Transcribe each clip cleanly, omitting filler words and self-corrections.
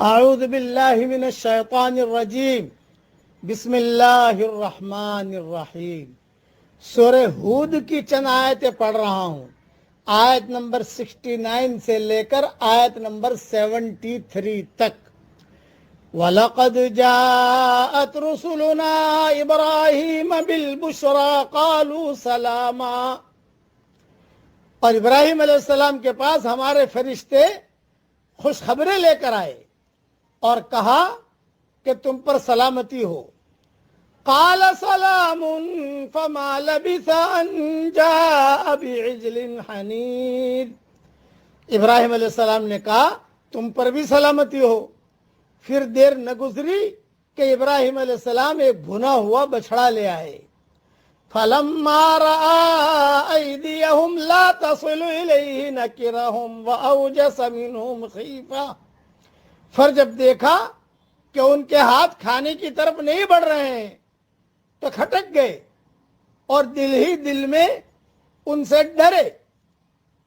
اعوذ باللہ من الشیطان الرجیم بسم اللہ الرحمن الرحیم۔ سورہ ہود کی چند آیتیں پڑھ رہا ہوں، آیت نمبر 69 سے لے کر آیت نمبر 73 تک۔ وَلَقَدْ جَاءَتْ رُسُلُنَا إِبْرَاهِيمَ بِالْبُشْرَىٰ قَالُوا سَلَامًا۔ اور ابراہیم علیہ السلام کے پاس ہمارے فرشتے خوشخبریں لے کر آئے اور کہا کہ تم پر سلامتی ہو۔ قال سلام فما لبث ان جاء بعجل حنید۔ ابراہیم علیہ السلام نے کہا تم پر بھی سلامتی ہو۔ پھر دیر نہ گزری کہ ابراہیم علیہ السلام ایک بھنا ہوا بچھڑا لے آئے۔ فلما رأى أيديهم لا تصل إليه نكرهم وأوجس منهم خيفة۔ پھر جب دیکھا کہ ان کے ہاتھ کھانے کی طرف نہیں بڑھ رہے ہیں تو کھٹک گئے اور دل ہی دل میں ان سے ڈرے۔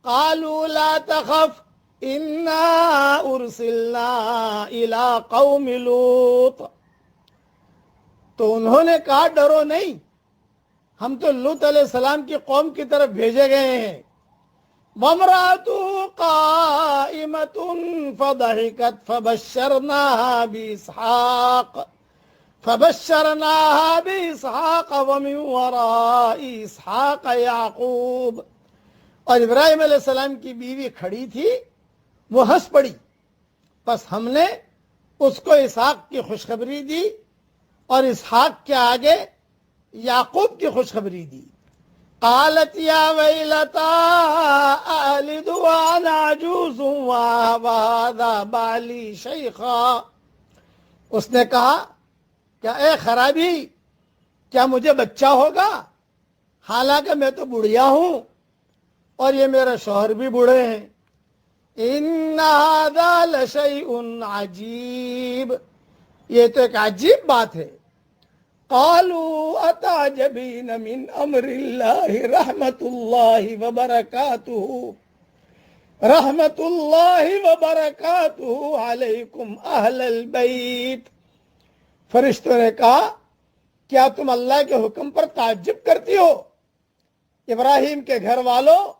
قالوا لا تخف انا ارسلنا الى قوم لوط۔ تو انہوں نے کہا ڈرو نہیں، ہم تو لوط علیہ السلام کی قوم کی طرف بھیجے گئے ہیں۔ وامرأته قائمة فضحكت فبشرناها بإسحاق ومن وراء إسحاق يعقوب۔ اور ابراہیم علیہ السلام کی بیوی کھڑی تھی، وہ ہنس پڑی، پس ہم نے اس کو اسحاق کی خوشخبری دی اور اسحاق کے آگے یعقوب کی خوشخبری دی۔ قالت یا ویلتا أألد وأنا عجوز وهذا بعلی شیخا۔ اس نے کہا کیا اے خرابی، کیا مجھے بچہ ہوگا حالانکہ میں تو بڑھیا ہوں اور یہ میرا شوہر بھی بوڑھے ہیں۔ ان هذا لشیء عجیب، یہ تو ایک عجیب بات ہے۔ قالوا اتعجبین من امر اللہ رحمت اللہ وبرکاتہ علیکم اہل البیت۔ فرشتوں نے کہا کیا تم اللہ کے حکم پر تعجب کرتی ہو؟ ابراہیم کے گھر والوں،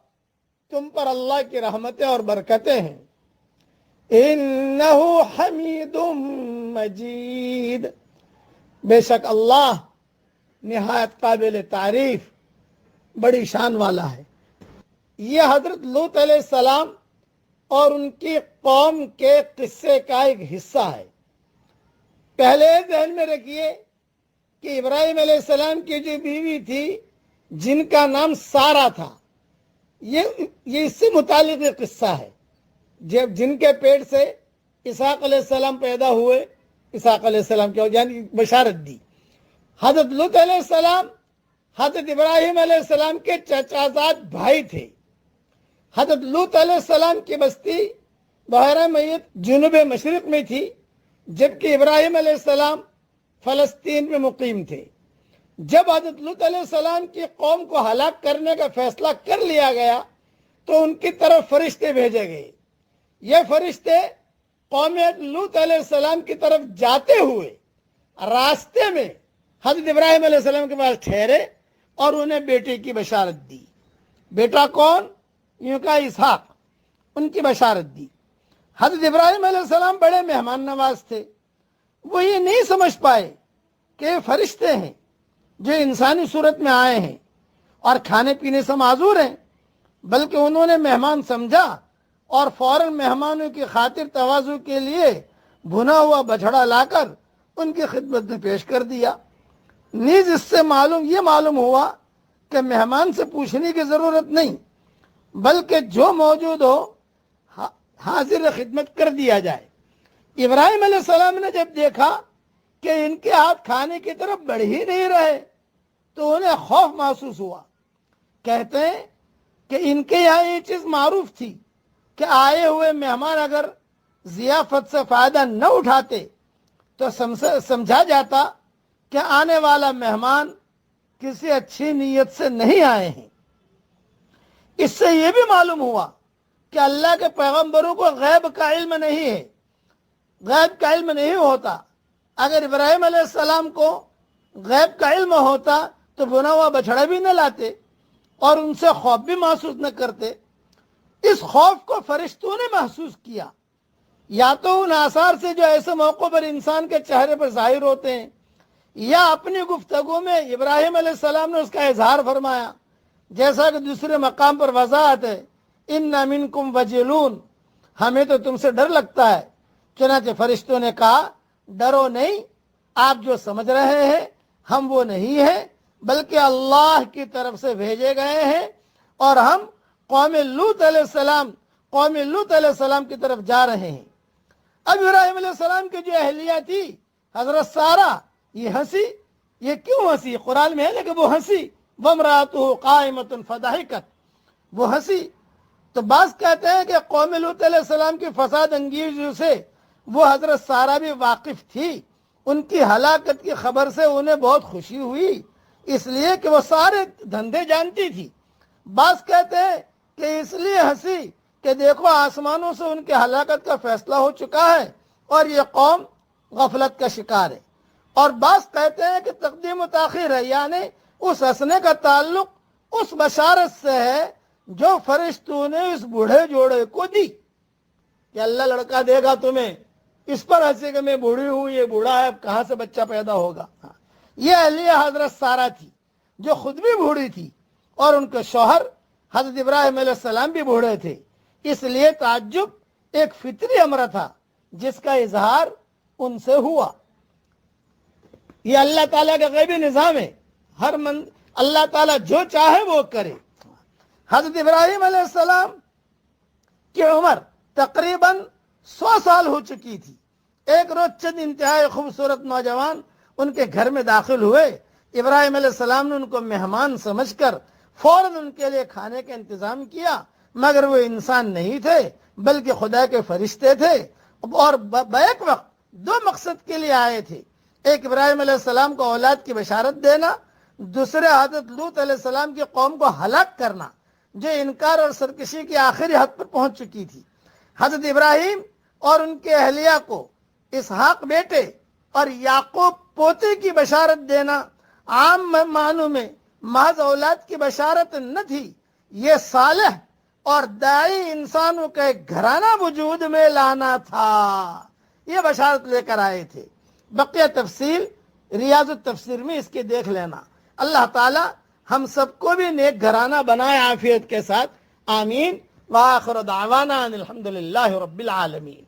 تم پر اللہ کی رحمتیں اور برکتیں ہیں۔ انہ حمید مجید، بے شک اللہ نہایت قابل تعریف، بڑی شان والا ہے۔ یہ حضرت لوط علیہ السلام اور ان کی قوم کے قصے کا ایک حصہ ہے۔ پہلے ذہن میں رکھیے کہ ابراہیم علیہ السلام کی جو بیوی تھی جن کا نام سارا تھا، یہ اس سے متعلق ایک قصہ ہے۔ جب جن کے پیٹ سے اسحاق علیہ السلام پیدا ہوئے، اسحاق علیہ السلام کی یعنی بشارت دی۔ حضرت لوط علیہ السلام حضرت ابراہیم علیہ السلام کے چچازاد بھائی تھے۔ حضرت لوط علیہ السلام کی بستی بحیرہ میت جنوب مشرق میں تھی، جبکہ ابراہیم علیہ السلام فلسطین میں مقیم تھے۔ جب حضرت لوط علیہ السلام کی قوم کو ہلاک کرنے کا فیصلہ کر لیا گیا تو ان کی طرف فرشتے بھیجے گئے۔ یہ فرشتے قوم لوط علیہ السلام کی طرف جاتے ہوئے راستے میں حضرت ابراہیم علیہ السلام کے پاس ٹھہرے اور انہیں بیٹے کی بشارت دی۔ بیٹا کون؟ یوں کہا اسحاق، ان کی بشارت دی۔ حضرت ابراہیم علیہ السلام بڑے مہمان نواز تھے، وہ یہ نہیں سمجھ پائے کہ یہ فرشتے ہیں جو انسانی صورت میں آئے ہیں اور کھانے پینے سے معذور ہیں، بلکہ انہوں نے مہمان سمجھا اور فوراً مہمانوں کی خاطر تواضع کے لیے بھنا ہوا بچھڑا لا کر ان کی خدمت میں پیش کر دیا۔ نیز اس سے یہ معلوم ہوا کہ مہمان سے پوچھنے کی ضرورت نہیں، بلکہ جو موجود ہو حاضر خدمت کر دیا جائے۔ ابراہیم علیہ السلام نے جب دیکھا کہ ان کے ہاتھ کھانے کی طرف بڑھ ہی نہیں رہے تو انہیں خوف محسوس ہوا۔ کہتے ہیں کہ ان کے یہاں یہ چیز معروف تھی کہ آئے ہوئے مہمان اگر ضیافت سے فائدہ نہ اٹھاتے تو سمجھا جاتا کہ آنے والا مہمان کسی اچھی نیت سے نہیں آئے ہیں۔ اس سے یہ بھی معلوم ہوا کہ اللہ کے پیغمبروں کو غیب کا علم نہیں ہے، غیب کا علم نہیں ہوتا. اگر ابراہیم علیہ السلام کو غیب کا علم ہوتا تو بنا ہوا بچڑا بھی نہ لاتے اور ان سے خوف بھی محسوس نہ کرتے. اس خوف کو فرشتوں نے محسوس کیا، یا تو ان آثار سے جو ایسے موقع پر انسان کے چہرے پر ظاہر ہوتے ہیں، یا اپنی گفتگو میں ابراہیم علیہ السلام نے اس کا اظہار فرمایا، جیسا کہ دوسرے مقام پر وضاحت ہے، ان منکم وجلون، ہمیں تو تم سے ڈر لگتا ہے. چنانچہ فرشتوں نے کہا ڈرو نہیں، آپ جو سمجھ رہے ہیں ہم وہ نہیں ہیں، بلکہ اللہ کی طرف سے بھیجے گئے ہیں، اور ہم قوم لوط علیہ السلام کی طرف جا رہے ہیں. اب ابراہیم علیہ السلام کی جو اہلیہ تھی حضرت سارہ، یہ ہنسی. یہ کیوں ہنسی؟ قرآن میں ہے نا کہ وہ ہنسی، وامرأتہ قائمۃ فضحکت، وہ ہنسی. تو بعض کہتے ہیں کہ قوم لوط علیہ السلام کی فساد انگیزیوں سے وہ حضرت سارہ بھی واقف تھی. ان کی ہلاکت کی خبر سے انہیں بہت خوشی ہوئی، اس لیے کہ وہ سارے دھندے جانتی تھی. بعض کہتے ہیں کہ اس لیے ہنسی کہ دیکھو آسمانوں سے ان کی ہلاکت کا فیصلہ ہو چکا ہے اور یہ قوم غفلت کا شکار ہے. اور بعض کہتے ہیں کہ تقدیم و تاخیر ہے، یعنی اس ہنسنے کا تعلق اس بشارت سے ہے جو فرشتوں نے اس بوڑھے جوڑے کو دی کہ اللہ لڑکا دے گا تمہیں. اس پر ہنسی کہ میں بوڑھی ہوں، یہ بوڑھا ہے، کہاں سے بچہ پیدا ہوگا. یہ اہلیہ حضرت سارہ تھی جو خود بھی بوڑھی تھی، اور ان کے شوہر حضرت ابراہیم علیہ السلام بھی بوڑھے تھے. اس لیے تعجب ایک فطری امر تھا جس کا اظہار ان سے ہوا. یہ اللہ تعالیٰ کا غیبی نظام ہے، اللہ تعالیٰ جو چاہے وہ کرے. حضرت ابراہیم علیہ السلام کی عمر تقریباً 100 سال ہو چکی تھی. ایک روز چند انتہائی خوبصورت نوجوان ان کے گھر میں داخل ہوئے. ابراہیم علیہ السلام نے ان کو مہمان سمجھ کر فوراً ان کے لیے کھانے کا انتظام کیا، مگر وہ انسان نہیں تھے بلکہ خدا کے فرشتے تھے، اور بیک وقت 2 مقصد کے لیے آئے تھے. ایک ابراہیم علیہ السلام کو اولاد کی بشارت دینا، دوسرے حضرت لوط علیہ السلام کی قوم کو ہلاک کرنا جو انکار اور سرکشی کی آخری حد پر پہنچ چکی تھی. حضرت ابراہیم اور ان کے اہلیہ کو اسحاق بیٹے اور یعقوب پوتے کی بشارت دینا عام معنوں میں محض اولاد کی بشارت نہ تھی، یہ صالح اور داعی انسانوں کا ایک گھرانہ وجود میں لانا تھا. یہ بشارت لے کر آئے تھے. بقیہ تفصیل ریاض التفسیر میں اس کے دیکھ لینا. اللہ تعالی ہم سب کو بھی نیک گھرانہ بنائے عافیت کے ساتھ. آمین. وآخر دعوانا ان الحمد للہ رب العالمین.